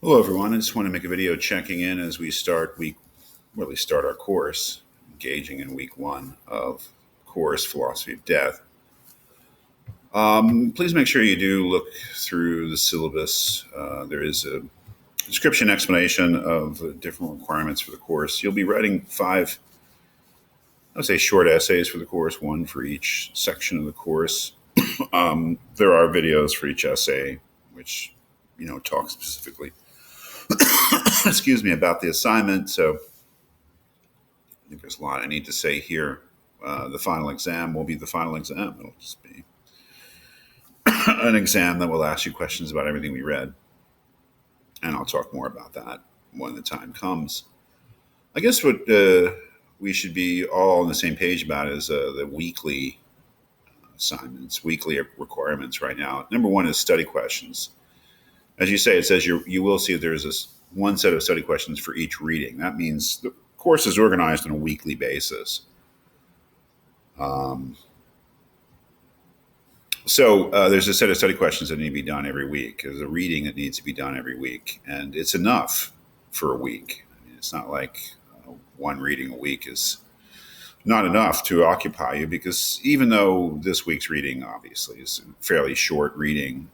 Hello, everyone. I just want to make a video checking in as we start our course, engaging in week one of course Philosophy of Death. Please make sure you do look through the syllabus. There is a description explanation of the different requirements for the course. You'll be writing five, I would say, short essays for the course, one for each section of the course. There are videos for each essay, which talk specifically excuse me, about the assignment. So I think there's a lot I need to say here. The final exam will be the final exam. It'll just be an exam that will ask you questions about everything we read. And I'll talk more about that when the time comes. I guess what we should be all on the same page about is the weekly assignments, weekly requirements right now. Number one is study questions. As you say, it says you will see that there's this one set of study questions for each reading. That means the course is organized on a weekly basis. So there's a set of study questions that need to be done every week. There's a reading that needs to be done every week, and it's enough for a week. I mean, it's not like one reading a week is not enough to occupy you, because even though this week's reading obviously is a fairly short reading,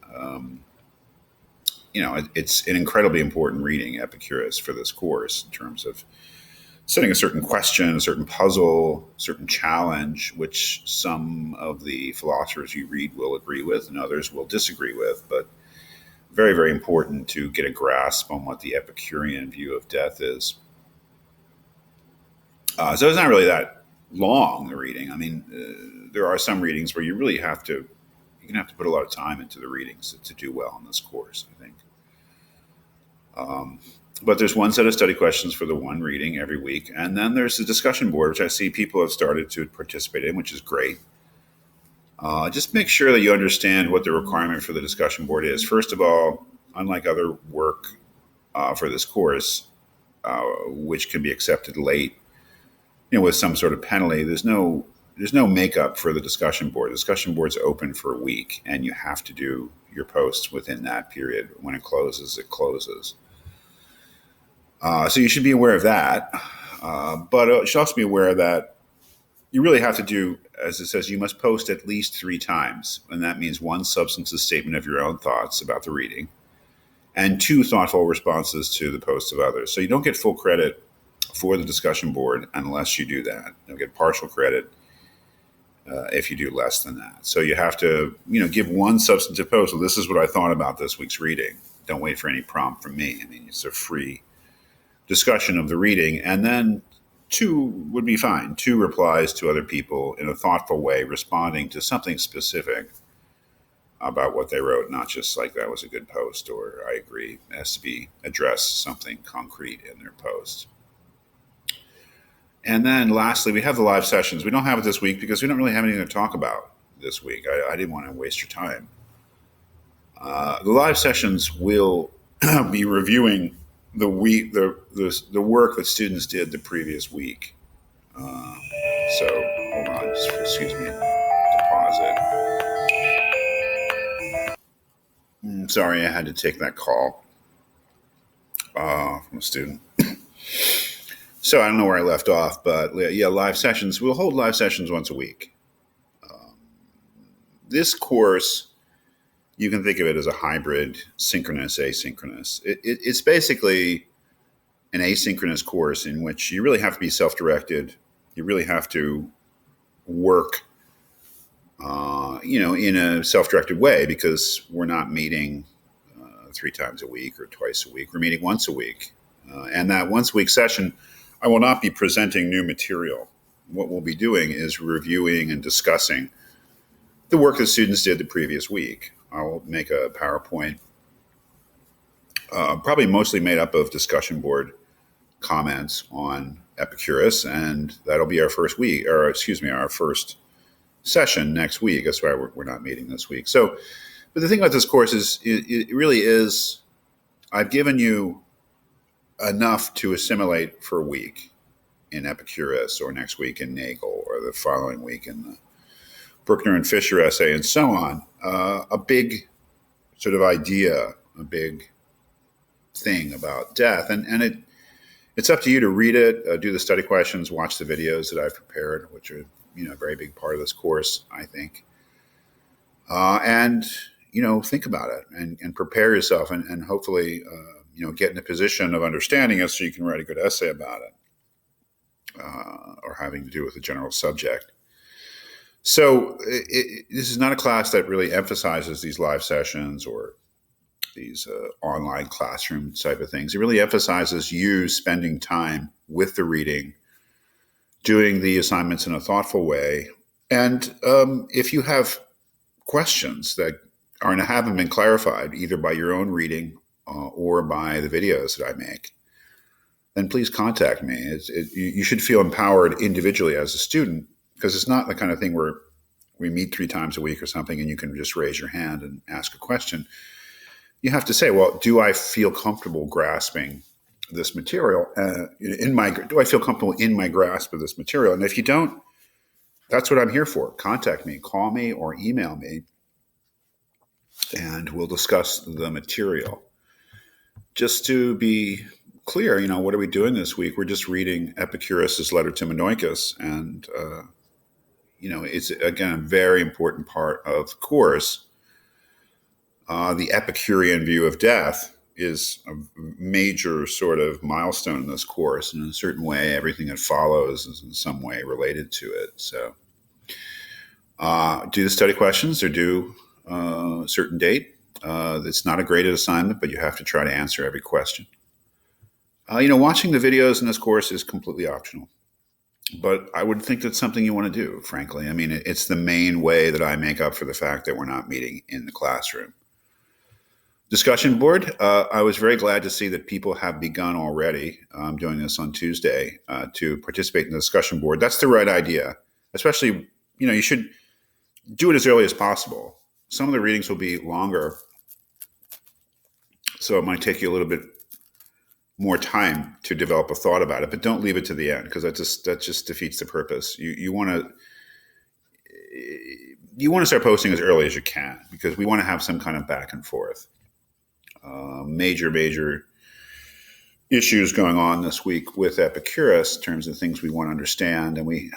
it's an incredibly important reading, Epicurus, for this course in terms of setting a certain question, a certain puzzle, a certain challenge, which some of the philosophers you read will agree with and others will disagree with, but very, very important to get a grasp on what the Epicurean view of death is. So it's not really that long, the reading. I mean, there are some readings where you really have to put a lot of time into the readings to do well in this course, I think. But there's one set of study questions for the one reading every week. And then there's the discussion board, which I see people have started to participate in, which is great. Just make sure that you understand what the requirement for the discussion board is. First of all, unlike other work for this course, which can be accepted late, with some sort of penalty, there's no makeup for the discussion board. The discussion board's open for a week, and you have to do your posts within that period. When it closes, it closes. So you should be aware of that. But you should also be aware that you really have to do, as it says, you must post at least 3 times. And that means 1 substantive statement of your own thoughts about the reading and 2 thoughtful responses to the posts of others. So you don't get full credit for the discussion board unless you do that. You'll get partial credit if you do less than that. So you have to, give 1 substantive post. So this is what I thought about this week's reading. Don't wait for any prompt from me. I mean, it's a free discussion of the reading, and then 2 would be fine. 2 replies to other people in a thoughtful way, responding to something specific about what they wrote, not just like that was a good post or I agree. It has to be addressed something concrete in their post. And then lastly, we have the live sessions. We don't have it this week because we don't really have anything to talk about this week. I didn't want to waste your time. The live sessions will be reviewing the work that students did the previous week. So hold on, just excuse me, to pause it. Sorry, I had to take that call from a student. So I don't know where I left off, but yeah, live sessions. We'll hold live sessions once a week. This course, you can think of it as a hybrid, synchronous, asynchronous. It's basically an asynchronous course in which you really have to be self-directed. You really have to work, in a self-directed way, because we're not meeting 3 times a week or twice a week. We're meeting once a week. And that once a week session, I will not be presenting new material. What we'll be doing is reviewing and discussing the work that students did the previous week. I'll make a PowerPoint, probably mostly made up of discussion board comments on Epicurus, and that'll be our first week, or excuse me, our first session next week. That's why we're not meeting this week. So, but the thing about this course is, it really is, I've given you enough to assimilate for a week in Epicurus, or next week in Nagel, or the following week in the Bruckner and Fisher essay, and so on. A big sort of idea, a big thing about death, and it's up to you to read it, do the study questions, watch the videos that I've prepared, which are a very big part of this course, I think, and think about it and prepare yourself, and hopefully get in a position of understanding it so you can write a good essay about it, or having to do with a general subject. So this is not a class that really emphasizes these live sessions or these online classroom type of things. It really emphasizes you spending time with the reading, doing the assignments in a thoughtful way. And if you have questions that haven't been clarified either by your own reading or by the videos that I make, then please contact me. You should feel empowered individually as a student, because it's not the kind of thing where we meet 3 times a week or something and you can just raise your hand and ask a question. You have to say, well, do I feel comfortable grasping this material? Do I feel comfortable in my grasp of this material? And if you don't, that's what I'm here for. Contact me, call me, or email me, and we'll discuss the material. Just to be clear, what are we doing this week? We're just reading Epicurus' letter to Menoicus, and it's again a very important part of the course. The Epicurean view of death is a major sort of milestone in this course, and in a certain way, everything that follows is in some way related to it. So, do the study questions, or do a certain date. It's not a graded assignment, but you have to try to answer every question. Watching the videos in this course is completely optional, but I would think that's something you want to do, frankly. I mean, it's the main way that I make up for the fact that we're not meeting in the classroom. Discussion board. I was very glad to see that people have begun already. I'm doing this on Tuesday to participate in the discussion board. That's the right idea. Especially, you should do it as early as possible. Some of the readings will be longer, so it might take you a little bit more time to develop a thought about it. But don't leave it to the end, because that just defeats the purpose. You want to start posting as early as you can, because we want to have some kind of back and forth. Major issues going on this week with Epicurus in terms of things we want to understand, and we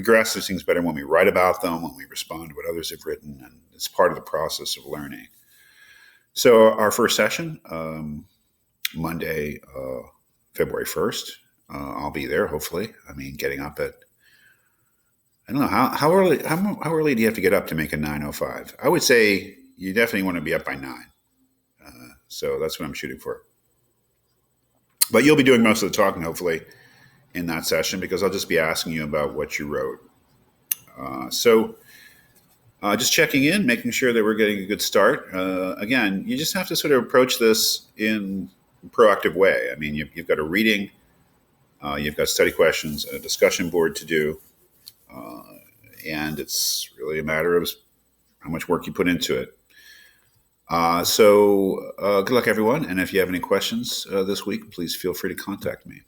grasp these things better when we write about them, when we respond to what others have written, and it's part of the process of learning. So our first session, Monday, February 1st, I'll be there, hopefully. I mean, getting up at, I don't know, how early do you have to get up to make a 9:05? I would say you definitely want to be up by 9. So that's what I'm shooting for. But you'll be doing most of the talking, hopefully, in that session, because I'll just be asking you about what you wrote. So just checking in, making sure that we're getting a good start. Again, you just have to sort of approach this in a proactive way. I mean, you've got a reading, you've got study questions, a discussion board to do, and it's really a matter of how much work you put into it. So good luck, everyone. And if you have any questions this week, please feel free to contact me.